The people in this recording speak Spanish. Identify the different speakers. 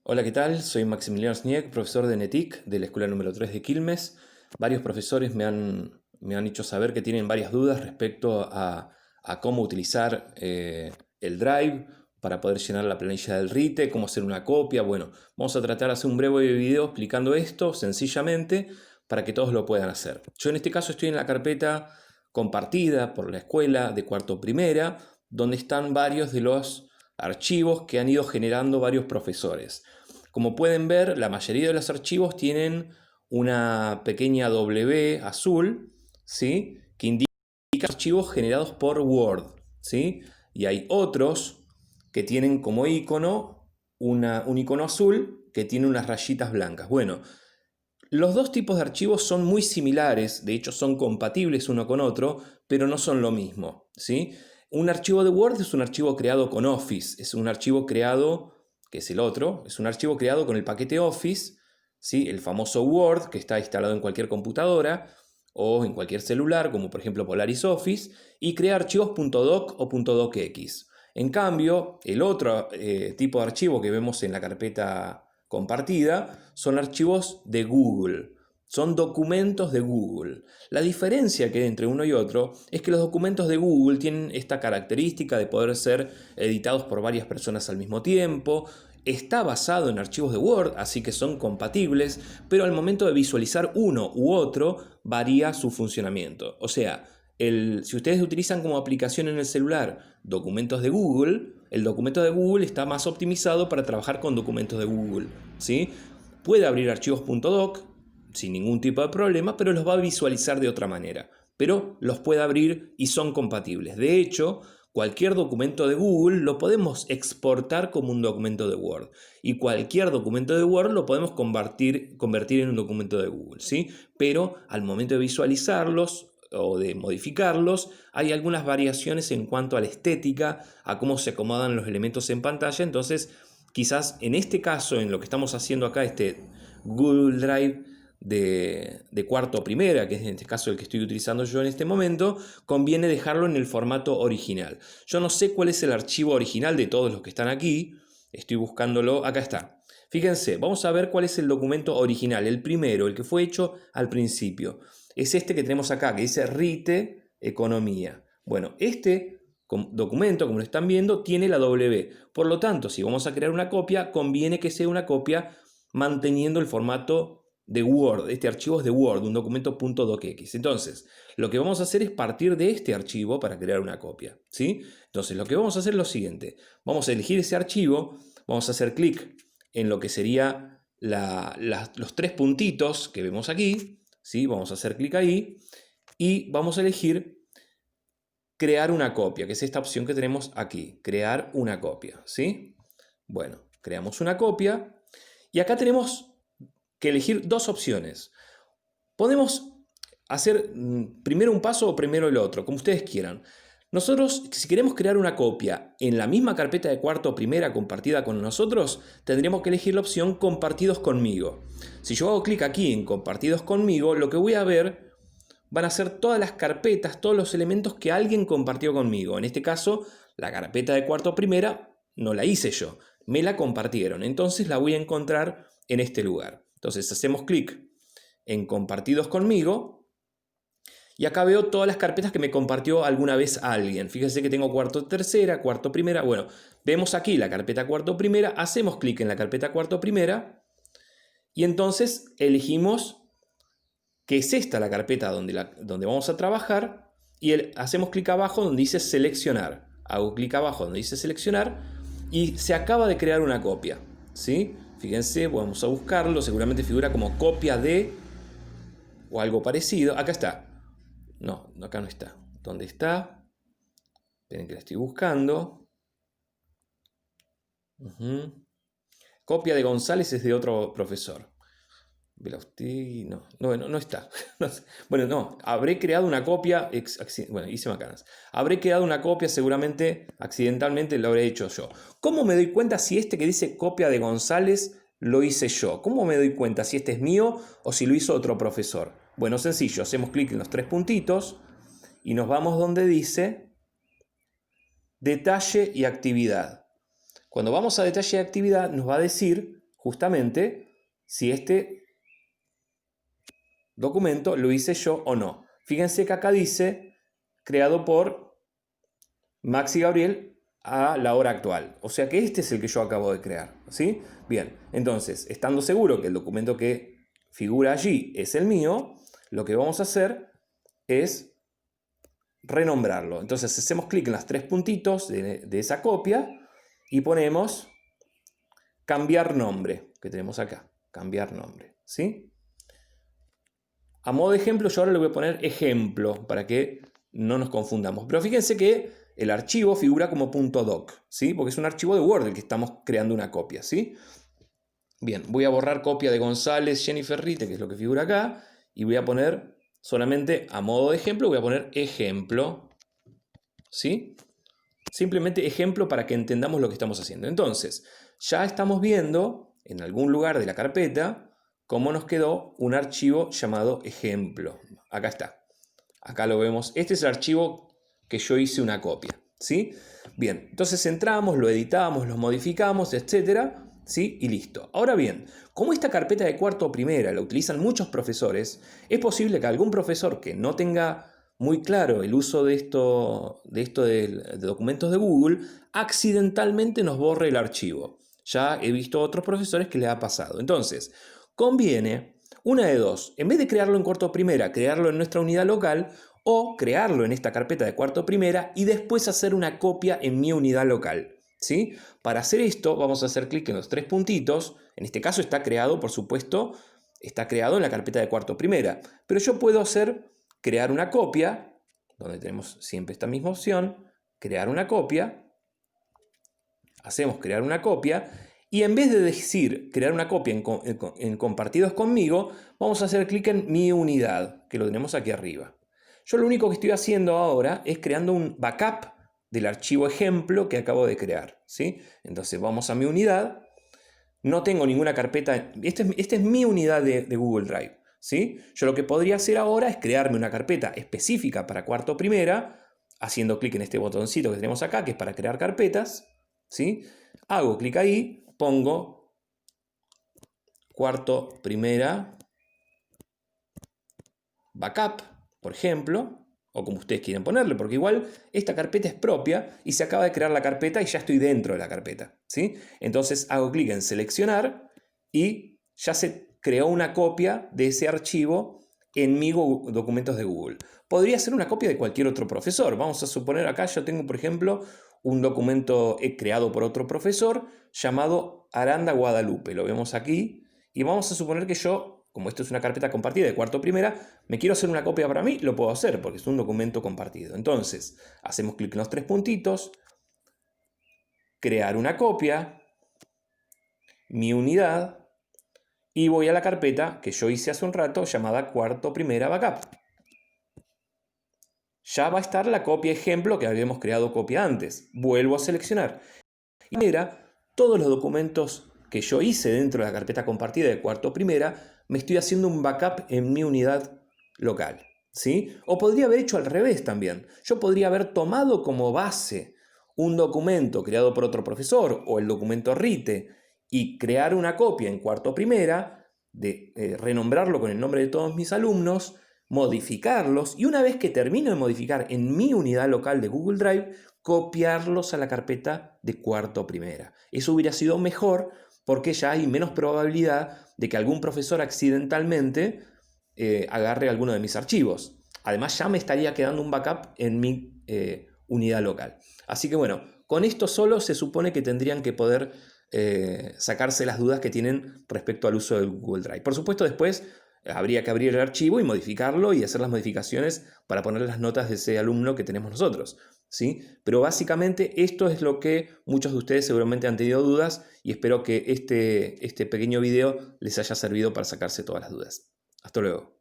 Speaker 1: Hola, ¿qué tal? Soy Maximiliano Snieg, profesor de NETIC de la escuela número 3 de Quilmes. Varios profesores me han hecho saber que tienen varias dudas respecto a cómo utilizar el Drive para poder llenar la planilla del RITE, cómo hacer una copia. Bueno, vamos a tratar de hacer un breve video explicando esto sencillamente para que todos lo puedan hacer. Yo en este caso estoy en la carpeta compartida por la escuela de cuarto primera, donde están varios de los archivos que han ido generando varios profesores. Como pueden ver, la mayoría de los archivos tienen una pequeña W azul, ¿sí?, que indica archivos generados por Word, ¿sí? Y hay otros que tienen como icono un icono azul que tiene unas rayitas blancas. Bueno, los dos tipos de archivos son muy similares, de hecho son compatibles uno con otro, pero no son lo mismo, ¿sí? Un archivo de Word es un archivo creado con Office, es un archivo creado, que es el otro, es un archivo creado con el paquete Office, ¿sí? El famoso Word que está instalado en cualquier computadora o en cualquier celular, como por ejemplo Polaris Office, y crea archivos .doc o .docx. En cambio, el otro tipo de archivo que vemos en la carpeta compartida son archivos de Google, son documentos de Google. La diferencia que hay entre uno y otro es que los documentos de Google tienen esta característica de poder ser editados por varias personas al mismo tiempo. Está basado en archivos de Word, así que son compatibles, pero al momento de visualizar uno u otro varía su funcionamiento. O sea, si ustedes utilizan como aplicación en el celular documentos de Google, el documento de Google está más optimizado para trabajar con documentos de Google, ¿sí? Puede abrir archivos .doc sin ningún tipo de problema, pero los va a visualizar de otra manera. Pero los puede abrir y son compatibles. De hecho, cualquier documento de Google lo podemos exportar como un documento de Word. Y cualquier documento de Word lo podemos convertir en un documento de Google, ¿sí? Pero al momento de visualizarlos o de modificarlos, hay algunas variaciones en cuanto a la estética, a cómo se acomodan los elementos en pantalla. Entonces, quizás en este caso, en lo que estamos haciendo acá, este Google Drive de cuarto o primera, que es en este caso el que estoy utilizando yo en este momento, conviene dejarlo en el formato original. Yo no sé cuál es el archivo original de todos los que están aquí, estoy buscándolo, acá está. Fíjense, vamos a ver cuál es el documento original, el primero, el que fue hecho al principio. Es este que tenemos acá, que dice RITE Economía. Bueno, este documento, como lo están viendo, tiene la W. Por lo tanto, si vamos a crear una copia, conviene que sea una copia manteniendo el formato de Word. Este archivo es de Word, un documento .docx. Entonces, lo que vamos a hacer es partir de este archivo para crear una copia, ¿sí? Entonces, lo que vamos a hacer es lo siguiente. Vamos a elegir ese archivo, vamos a hacer clic en lo que sería los tres puntitos que vemos aquí, ¿sí? Vamos a hacer clic ahí y vamos a elegir crear una copia, que es esta opción que tenemos aquí, crear una copia, ¿sí? Bueno, creamos una copia y acá tenemos que elegir dos opciones. Podemos hacer primero un paso o primero el otro, como ustedes quieran. Nosotros, si queremos crear una copia en la misma carpeta de cuarto o primera compartida con nosotros, tendremos que elegir la opción compartidos conmigo. Si yo hago clic aquí en compartidos conmigo, lo que voy a ver van a ser todas las carpetas, todos los elementos que alguien compartió conmigo. En este caso, la carpeta de cuarto o primera no la hice yo, me la compartieron. Entonces la voy a encontrar en este lugar. Entonces hacemos clic en compartidos conmigo y acá veo todas las carpetas que me compartió alguna vez alguien. Fíjense que tengo cuarto tercera, cuarto primera. Bueno, vemos aquí la carpeta cuarto primera, hacemos clic en la carpeta cuarto primera y entonces elegimos que es esta la carpeta donde vamos a trabajar y hacemos clic abajo donde dice seleccionar. Hago clic abajo donde dice seleccionar y se acaba de crear una copia, ¿sí? Fíjense, vamos a buscarlo, seguramente figura como copia de o algo parecido. Acá está. No, acá no está. ¿Dónde está? Esperen que la estoy buscando. Copia de González es de otro profesor. Velocity, no está. Bueno, no, habré creado una copia, bueno, hice macanas. Habré creado una copia, seguramente, accidentalmente lo habré hecho yo. ¿Cómo me doy cuenta si este que dice copia de González lo hice yo? ¿Cómo me doy cuenta si este es mío o si lo hizo otro profesor? Bueno, sencillo, hacemos clic en los tres puntitos y nos vamos donde dice detalle y actividad. Cuando vamos a detalle y actividad nos va a decir justamente si este documento lo hice yo o no. Fíjense que acá dice creado por Max y Gabriel a la hora actual. O sea que este es el que yo acabo de crear, ¿sí? Bien, entonces, estando seguro que el documento que figura allí es el mío, lo que vamos a hacer es renombrarlo. Entonces hacemos clic en los tres puntitos de esa copia y ponemos cambiar nombre, que tenemos acá, cambiar nombre, ¿sí? A modo de ejemplo, yo ahora le voy a poner ejemplo para que no nos confundamos. Pero fíjense que el archivo figura como .doc, ¿sí? Porque es un archivo de Word del que estamos creando una copia, ¿sí? Bien, voy a borrar copia de González, Jennifer Rite, que es lo que figura acá, y voy a poner solamente a modo de ejemplo, voy a poner ejemplo, ¿sí? Simplemente ejemplo para que entendamos lo que estamos haciendo. Entonces, ya estamos viendo en algún lugar de la carpeta cómo nos quedó un archivo llamado ejemplo. Acá está. Acá lo vemos. Este es el archivo que yo hice una copia, ¿sí? Bien, entonces entramos, lo editamos, lo modificamos, etcétera, ¿sí? Y listo. Ahora bien, como esta carpeta de cuarto o primera la utilizan muchos profesores, es posible que algún profesor que no tenga muy claro el uso de de documentos de Google, accidentalmente nos borre el archivo. Ya he visto a otros profesores que le ha pasado. Entonces, conviene una de dos. En vez de crearlo en cuarto primera, crearlo en nuestra unidad local o crearlo en esta carpeta de cuarto primera y después hacer una copia en mi unidad local, ¿sí? Para hacer esto vamos a hacer clic en los tres puntitos. En este caso está creado, por supuesto, está creado en la carpeta de cuarto primera. Pero yo puedo hacer crear una copia, donde tenemos siempre esta misma opción, crear una copia. Hacemos crear una copia. Y en vez de decir crear una copia en compartidos conmigo, vamos a hacer clic en mi unidad, que lo tenemos aquí arriba. Yo lo único que estoy haciendo ahora es creando un backup del archivo ejemplo que acabo de crear, ¿sí? Entonces vamos a mi unidad. No tengo ninguna carpeta. Esta es mi unidad de Google Drive, ¿sí? Yo lo que podría hacer ahora es crearme una carpeta específica para cuarto primera, haciendo clic en este botoncito que tenemos acá, que es para crear carpetas, ¿sí? Hago clic ahí. Pongo cuarto primera backup, por ejemplo, o como ustedes quieren ponerle, porque igual esta carpeta es propia y se acaba de crear la carpeta y ya estoy dentro de la carpeta, ¿sí? Entonces hago clic en seleccionar y ya se creó una copia de ese archivo en mis documentos de Google. Podría ser una copia de cualquier otro profesor. Vamos a suponer acá yo tengo, por ejemplo, un documento creado por otro profesor llamado Aranda Guadalupe. Lo vemos aquí. Y vamos a suponer que yo, como esto es una carpeta compartida de cuarto primera, me quiero hacer una copia para mí, lo puedo hacer porque es un documento compartido. Entonces, hacemos clic en los tres puntitos, crear una copia, mi unidad, y voy a la carpeta que yo hice hace un rato llamada cuarto primera backup. Ya va a estar la copia ejemplo que habíamos creado copia antes. Vuelvo a seleccionar. Y mira, todos los documentos que yo hice dentro de la carpeta compartida de cuarto primera, me estoy haciendo un backup en mi unidad local, ¿sí? O podría haber hecho al revés también. Yo podría haber tomado como base un documento creado por otro profesor o el documento RITE y crear una copia en cuarto primera, renombrarlo con el nombre de todos mis alumnos, modificarlos y una vez que termino de modificar en mi unidad local de Google Drive, copiarlos a la carpeta de cuarto primera. Eso hubiera sido mejor porque ya hay menos probabilidad de que algún profesor accidentalmente agarre alguno de mis archivos. Además ya me estaría quedando un backup en mi unidad local. Así que bueno, con esto solo se supone que tendrían que poder sacarse las dudas que tienen respecto al uso del Google Drive. Por supuesto después habría que abrir el archivo y modificarlo y hacer las modificaciones para poner las notas de ese alumno que tenemos nosotros, ¿sí? Pero básicamente esto es lo que muchos de ustedes seguramente han tenido dudas y espero que este pequeño video les haya servido para sacarse todas las dudas. Hasta luego.